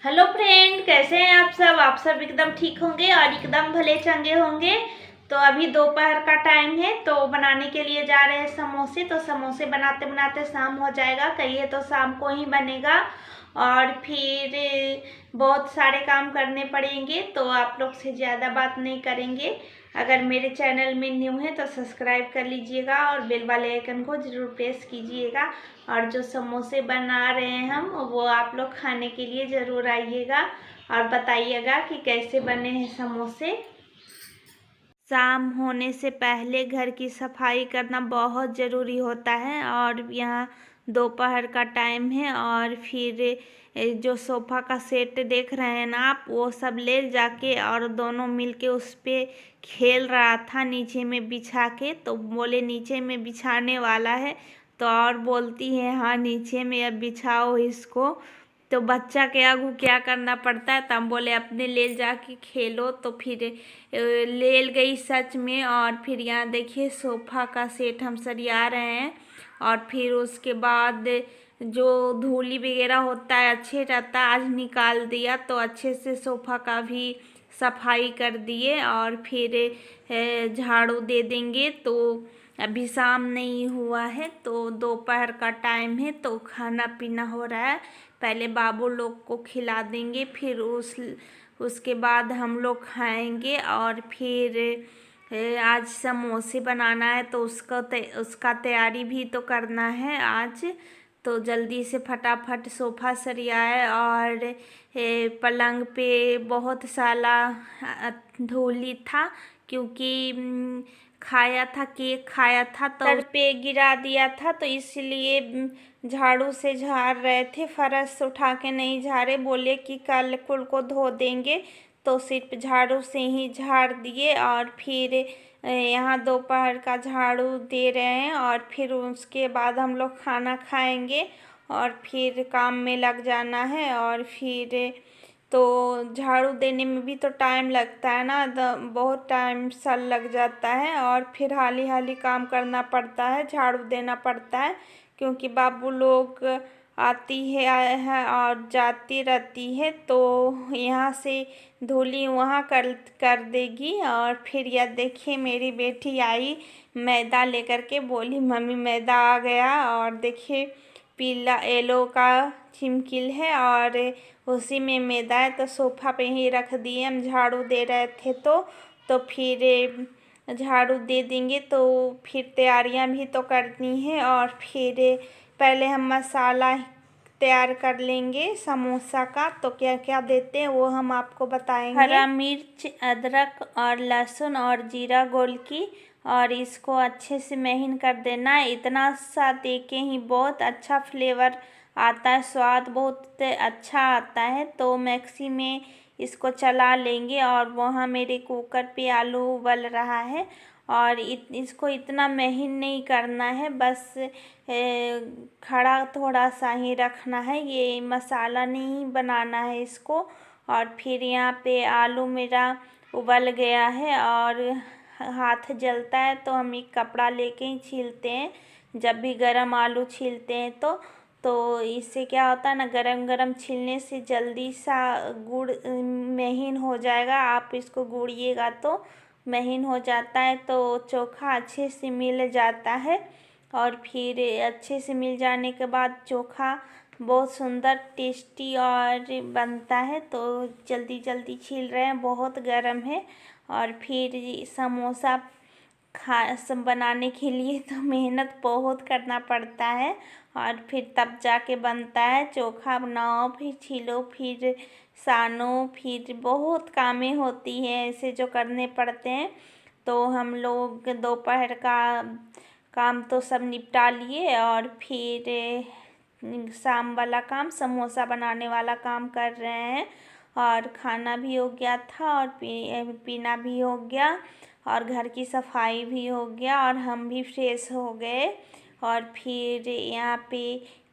Hello friend, कैसे हैं आप सब एकदम ठीक होंगे और एकदम भले चंगे होंगे। तो अभी दोपहर का टाइम है, तो बनाने के लिए जा रहे हैं समोसे। तो समोसे बनाते बनाते शाम हो जाएगा, कहिए तो शाम को ही बनेगा और फिर बहुत सारे काम करने पड़ेंगे। तो आप लोग से ज़्यादा बात नहीं करेंगे। अगर मेरे चैनल में न्यू है तो सब्सक्राइब कर लीजिएगा और बेल वाले आइकन को ज़रूर प्रेस कीजिएगा। और जो समोसे बना रहे हैं हम, वो आप लोग खाने के लिए ज़रूर आइएगा और बताइएगा कि कैसे बने हैं समोसे। शाम होने से पहले घर की सफाई करना बहुत ज़रूरी होता है। और यहाँ दोपहर का टाइम है और फिर जो सोफ़ा का सेट देख रहे हैं ना आप, वो सब ले जाके और दोनों मिलके उस पे खेल रहा था नीचे में बिछा के। तो बोले नीचे में बिछाने वाला है, तो और बोलती है हाँ नीचे में अब बिछाओ इसको। तो बच्चा के आगू क्या करना पड़ता है, तो हम बोले अपने ले जाके खेलो। तो फिर ले गई सच में। और फिर यहाँ देखिए सोफ़ा का सेट हम सरिया रहे हैं। और फिर उसके बाद जो धूली वगैरह होता है अच्छे रहता है, आज निकाल दिया तो अच्छे से सोफ़ा का भी सफाई कर दिए। और फिर झाड़ू दे देंगे। तो अभी शाम नहीं हुआ है, तो दोपहर का टाइम है, तो खाना पीना हो रहा है। पहले बाबू लोग को खिला देंगे, फिर उसके बाद हम लोग खाएंगे। और फिर आज समोसे बनाना है, तो उसका तैयारी भी तो करना है आज। तो जल्दी से फटाफट सोफ़ा सरियाए। और पलंग पे बहुत सारा धूली था, क्योंकि खाया था, केक खाया था तो सर पे गिरा दिया था। तो इसलिए झाड़ू से झाड़ रहे थे, फर्श उठा के नहीं झाड़े। बोले कि कल कुल को धो देंगे, तो सिर्फ झाड़ू से ही झाड़ दिए। और फिर यहाँ दोपहर का झाड़ू दे रहे हैं और फिर उसके बाद हम लोग खाना खाएंगे और फिर काम में लग जाना है। और फिर तो झाड़ू देने में भी तो टाइम लगता है ना, बहुत टाइम सा लग जाता है। और फिर हाली हाली काम करना पड़ता है, झाड़ू देना पड़ता है, क्योंकि बाबू लोग आती है आए हैं और जाती रहती है। तो यहाँ से धूली वहाँ कर देगी। और फिर यह देखिए मेरी बेटी आई मैदा लेकर के, बोली मम्मी मैदा आ गया। और देखिए पीला येलो का चिमकिल है और उसी में मैदा है। तो सोफ़ा पे ही रख दिए, हम झाड़ू दे रहे थे तो फिर झाड़ू दे देंगे। तो फिर तैयारियां भी तो करनी है। और फिर पहले हम मसाला तैयार कर लेंगे समोसा का। तो क्या क्या देते हैं वो हम आपको बताएंगे। हरा मिर्च, अदरक और लहसुन और जीरा घोल की, और इसको अच्छे से महीन कर देना है। इतना सा दे के ही बहुत अच्छा फ्लेवर आता है, स्वाद बहुत अच्छा आता है। तो मैक्सी में इसको चला लेंगे। और वहाँ मेरे कुकर पे आलू उबल रहा है। और इसको इतना महीन नहीं करना है, बस खड़ा थोड़ा सा ही रखना है, ये मसाला नहीं बनाना है इसको। और फिर यहाँ पे आलू मेरा उबल गया है और हाथ जलता है, तो हम एक कपड़ा लेके ही छीलते हैं जब भी गरम आलू छीलते हैं। तो इससे क्या होता है ना, गरम गरम छीलने से जल्दी सा गुड़ महीन हो जाएगा। आप इसको गुड़िएगा तो महीन हो जाता है, तो चोखा अच्छे से मिल जाता है। और फिर अच्छे से मिल जाने के बाद चोखा बहुत सुंदर टेस्टी और बनता है। तो जल्दी जल्दी छील रहे हैं, बहुत गर्म है। और फिर समोसा बनाने के लिए तो मेहनत बहुत करना पड़ता है, और फिर तब जाके बनता है। चोखा बनाओ, फिर छीलो, फिर सानो, फिर बहुत कामें होती हैं ऐसे जो करने पड़ते हैं। तो हम लोग दोपहर का काम तो सब निपटा लिए और फिर शाम वाला काम, समोसा बनाने वाला काम कर रहे हैं। और खाना भी हो गया था और पीना भी हो गया और घर की सफाई भी हो गया और हम भी फ्रेश हो गए। और फिर यहाँ पे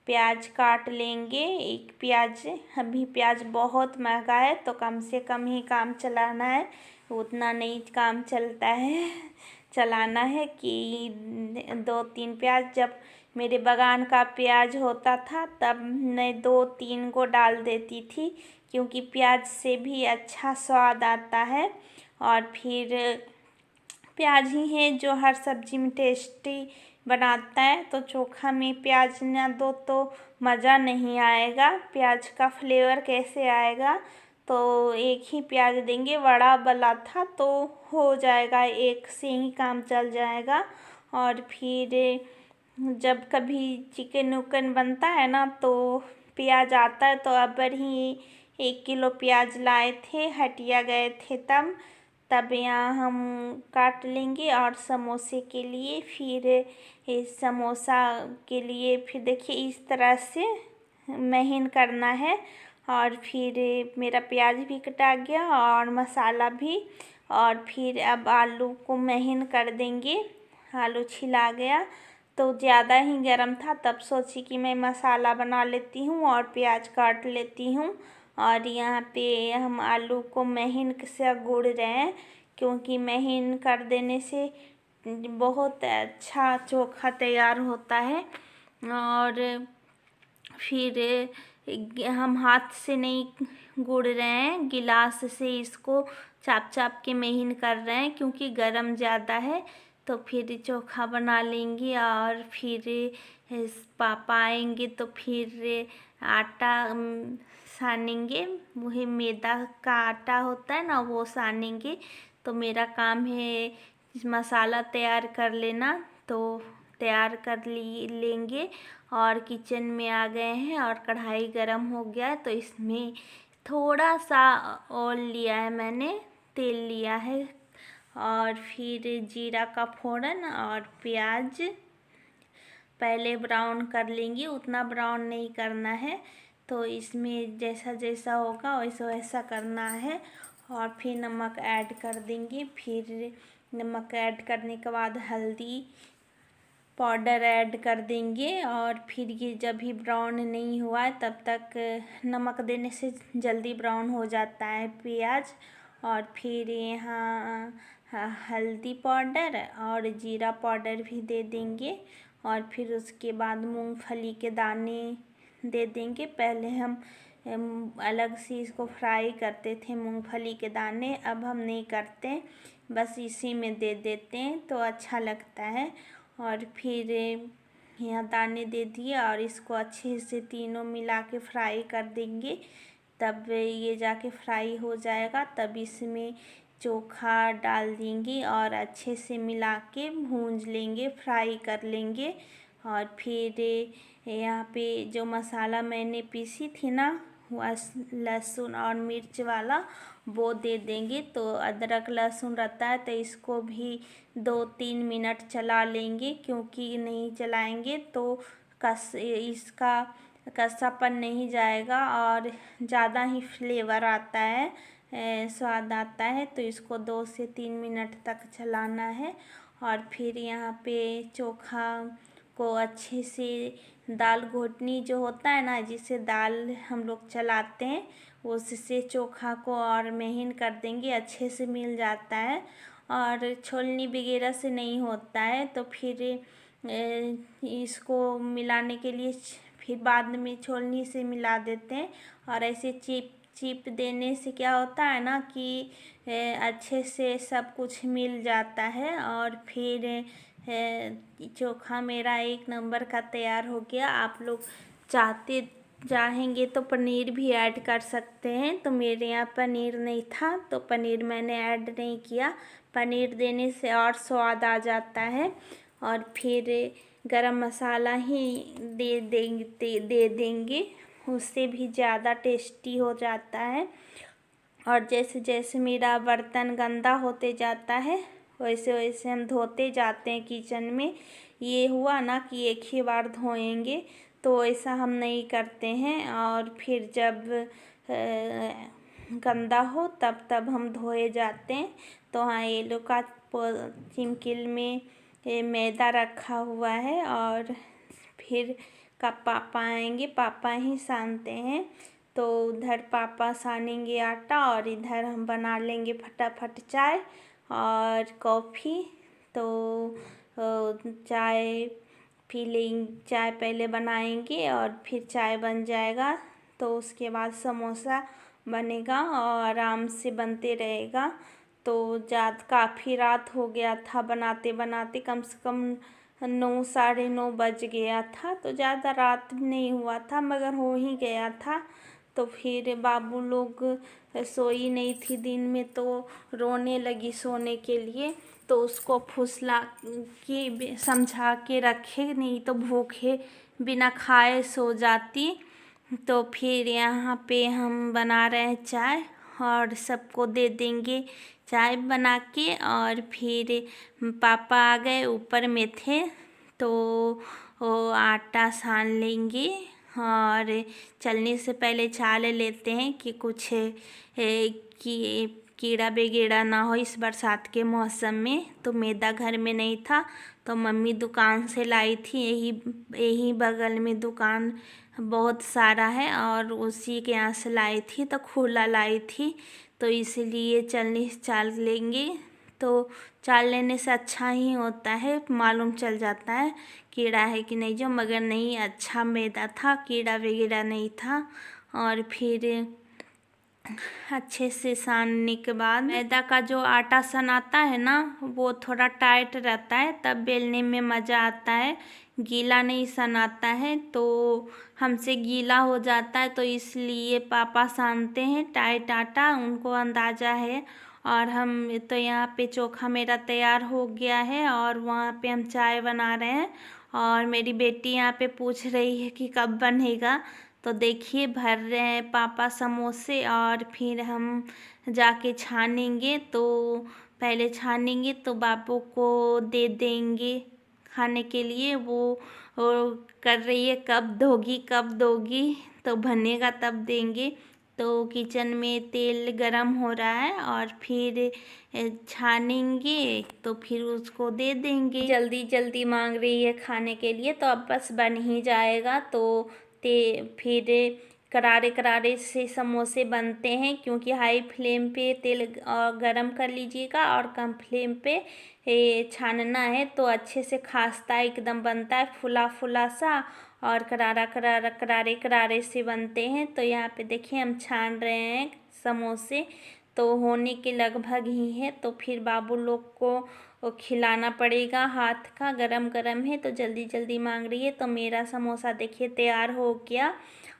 प्याज काट लेंगे, एक प्याज। अभी प्याज बहुत महंगा है, तो कम से कम ही काम चलाना है, उतना नहीं काम चलता है। चलाना है कि 2-3 प्याज जब मेरे बागान का प्याज होता था तब मैं 2-3 को डाल देती थी, क्योंकि प्याज से भी अच्छा स्वाद आता है। और फिर प्याज ही है जो हर सब्जी में टेस्टी बनाता है, तो चोखा में प्याज ना दो तो मज़ा नहीं आएगा, प्याज का फ्लेवर कैसे आएगा। तो एक ही प्याज देंगे, बड़ा वाला था तो हो जाएगा, एक से ही काम चल जाएगा। और फिर जब कभी चिकन उकन बनता है ना तो प्याज आता है, तो अबर ही 1 किलो प्याज लाए थे, हटिया गए थे तब यहाँ हम काट लेंगे। और समोसे के लिए फिर इस समोसा के लिए फिर देखिए इस तरह से महीन करना है। और फिर मेरा प्याज भी कटा गया और मसाला भी। और फिर अब आलू को महीन कर देंगे, आलू छिला गया तो ज़्यादा ही गर्म था, तब सोची कि मैं मसाला बना लेती हूँ और प्याज काट लेती हूँ। और यहाँ पे हम आलू को महीन से गूड़ रहे हैं, क्योंकि महीन कर देने से बहुत अच्छा चोखा तैयार होता है। और फिर हम हाथ से नहीं गूड़ रहे हैं, गिलास से इसको चाप चाप के महीन कर रहे हैं, क्योंकि गरम ज़्यादा है। तो फिर चोखा बना लेंगे और फिर पापा आएंगे तो फिर आटा सानेंगे, वही मैदा का आटा होता है ना, वो सानेंगे। तो मेरा काम है मसाला तैयार कर लेना, तो तैयार कर लेंगे। और किचन में आ गए हैं और कढ़ाई गरम हो गया है, तो इसमें थोड़ा सा ऑयल लिया है मैंने, तेल लिया है। और फिर जीरा का फोड़न और प्याज पहले ब्राउन कर लेंगे, उतना ब्राउन नहीं करना है, तो इसमें जैसा जैसा होगा वैसा वैसा करना है। और फिर नमक ऐड कर देंगे, फिर नमक ऐड करने के बाद हल्दी पाउडर ऐड कर देंगे। और फिर ये जब भी ब्राउन नहीं हुआ है तब तक, नमक देने से जल्दी ब्राउन हो जाता है प्याज। और फिर यहाँ हल्दी पाउडर और जीरा पाउडर भी दे देंगे। और फिर उसके बाद मूंगफली के दाने दे देंगे। पहले हम अलग से इसको फ्राई करते थे मूंगफली के दाने, अब हम नहीं करते, बस इसी में दे देते हैं तो अच्छा लगता है। और फिर यहाँ दाने दे दिए और इसको अच्छे से तीनों मिला के फ्राई कर देंगे, तब ये जाके फ्राई हो जाएगा। तब इसमें चोखा डाल देंगे और अच्छे से मिला के भूंज लेंगे, फ्राई कर लेंगे। और फिर यहाँ पे जो मसाला मैंने पीसी थी ना, लहसुन और मिर्च वाला, वो दे देंगे। तो अदरक लहसुन रहता है तो इसको भी 2-3 मिनट चला लेंगे, क्योंकि नहीं चलाएंगे तो इसका कसापन नहीं जाएगा और ज़्यादा ही फ्लेवर आता है, स्वाद आता है। तो इसको 2 से 3 मिनट तक चलाना है। और फिर यहाँ पे चोखा को अच्छे से, दाल घोटनी जो होता है ना, जिससे दाल हम लोग चलाते हैं, उससे चोखा को और महीन कर देंगे, अच्छे से मिल जाता है। और छोलनी वगैरह से नहीं होता है, तो फिर इसको मिलाने के लिए फिर बाद में छोलनी से मिला देते हैं। और ऐसे चिप देने से क्या होता है ना कि अच्छे से सब कुछ मिल जाता है। और फिर चोखा मेरा 1 नंबर का तैयार हो गया। आप लोग चाहेंगे तो पनीर भी ऐड कर सकते हैं, तो मेरे यहाँ पनीर नहीं था तो पनीर मैंने ऐड नहीं किया, पनीर देने से और स्वाद आ जाता है। और फिर गरम मसाला ही दे देंगे, उससे भी ज़्यादा टेस्टी हो जाता है। और जैसे जैसे मेरा बर्तन गंदा होते जाता है वैसे वैसे हम धोते जाते हैं किचन में। ये हुआ ना कि एक ही बार धोएंगे, तो ऐसा हम नहीं करते हैं। और फिर जब गंदा हो तब हम धोए जाते हैं। तो हाँ, ये लोग का चिमकिल में मैदा रखा हुआ है। और फिर पापा आएंगे, पापा ही सानते हैं, तो उधर पापा सानेंगे आटा और इधर हम बना लेंगे फटाफट चाय और कॉफ़ी। तो चाय पी लेंगे, चाय पहले बनाएंगे और फिर चाय बन जाएगा तो उसके बाद समोसा बनेगा और आराम से बनते रहेगा। तो काफ़ी रात हो गया था बनाते बनाते, कम से कम 9 साढ़े 9 बज गया था। तो ज़्यादा रात नहीं हुआ था मगर हो ही गया था। तो फिर बाबू लोग सोई नहीं थी दिन में तो रोने लगी सोने के लिए, तो उसको फुसला के समझा के रखे, नहीं तो भूखे बिना खाए सो जाती। तो फिर यहाँ पे हम बना रहे हैं चाय और सबको दे देंगे चाय बना के। और फिर पापा आ गए, ऊपर में थे, तो वो आटा सान लेंगे और चलने से पहले छान लेते हैं कि कुछ कीड़ा वगैरह ना हो इस बरसात के मौसम में। तो मैदा घर में नहीं था तो मम्मी दुकान से लाई थी, यही बगल में दुकान बहुत सारा है और उसी के यहाँ से लाई थी, तो खुला लाई थी, तो इसलिए चलने से चाल लेंगे। तो चाल लेने से अच्छा ही होता है, मालूम चल जाता है कीड़ा है कि नहीं, जो मगर नहीं, अच्छा मैदा था, कीड़ा वगैरह नहीं था। और फिर अच्छे से सानने के बाद मैदा का जो आटा सनाता है ना वो थोड़ा टाइट रहता है, तब बेलने में मज़ा आता है, गीला नहीं सनाता है। तो हमसे गीला हो जाता है तो इसलिए पापा सानते हैं टाइट आटा, उनको अंदाज़ा है। और हम तो यहाँ पे चोखा मेरा तैयार हो गया है और वहाँ पे हम चाय बना रहे हैं और मेरी बेटी यहाँ पे पूछ रही है कि कब बनेगा। तो देखिए भर रहे हैं पापा समोसे और फिर हम जाके छानेंगे। तो पहले छानेंगे तो बापू को दे देंगे खाने के लिए। वो कर रही है कब दोगी कब दोगी, तो बनेगा तब देंगे। तो किचन में तेल गरम हो रहा है और फिर छानेंगे तो फिर उसको दे देंगे। जल्दी जल्दी मांग रही है खाने के लिए, तो अब बस बन ही जाएगा। तो फिर करारे करारे से समोसे बनते हैं, क्योंकि हाई फ्लेम पे तेल गरम कर लीजिएगा और कम फ्लेम पे छानना है, तो अच्छे से खास्ता एकदम बनता है, फुला फुला सा और करारे करारे से बनते हैं। तो यहाँ पे देखिए हम छान रहे हैं समोसे, तो होने के लगभग ही है। तो फिर बाबू लोग को खिलाना पड़ेगा, हाथ का गरम गरम है तो जल्दी जल्दी मांग रही है। तो मेरा समोसा देखिए तैयार हो गया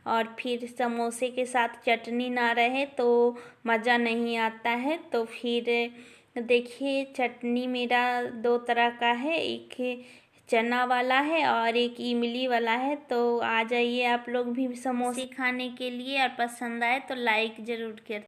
और फिर समोसे के साथ चटनी ना रहे तो मज़ा नहीं आता है। तो फिर देखिए चटनी मेरा 2 तरह का है, एक चना वाला है और एक इमली वाला है। तो आ जाइए आप लोग भी समोसे खाने के लिए, और पसंद आए तो लाइक ज़रूर कर।